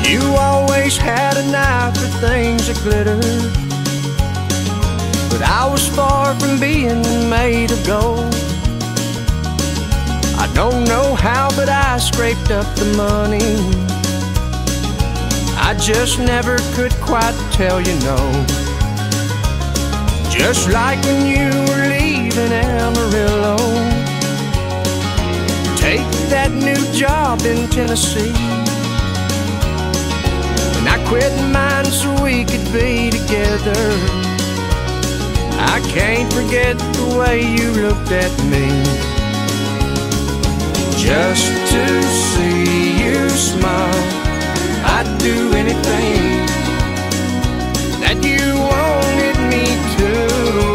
You always had an eye for things that glittered, but I was far from being made of gold. I don't know how, but I scraped up the money. I just never could quite tell you no. Just like when you were leaving Amarillo, take that new job in Tennessee. And I quit mine so we could be together. I can't forget the way you looked at me. Just to see you smile, I'd do anything that you wanted me to.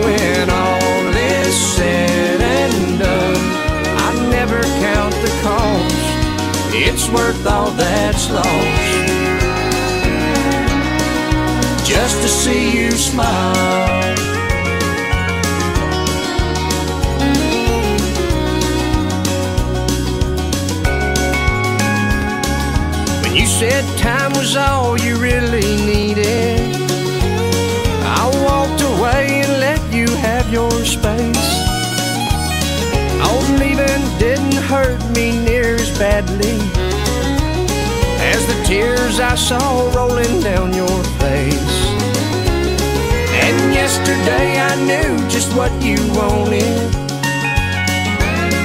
When all is said and done, I never count the cost. It's worth all that's lost, just to see you smile. When you said time was all you really needed, I walked away and let you have your space. Oh, leaving didn't hurt me near as badly as the tears I saw rolling down your face. And yesterday I knew just what you wanted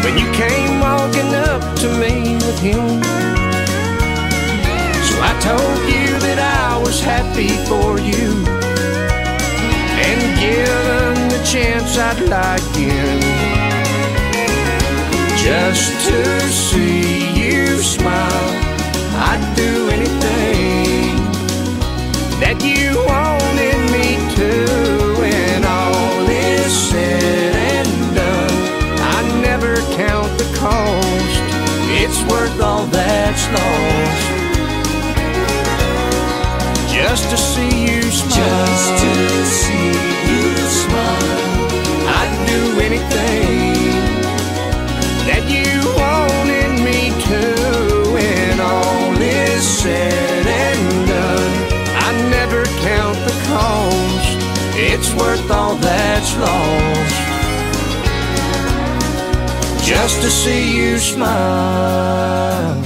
when you came walking up to me with him. So I told you that I was happy for you, and given the chance I'd like in, just to see you smile. I'd do anything that you wanted me to. When all is said and done, I never count the cost. It's worth all that's lost, just to see you smile. Just to see you smile. I'd do anything that you wanted me to. When all is said and done, I never count the cost. It's worth all that's lost, just to see you smile.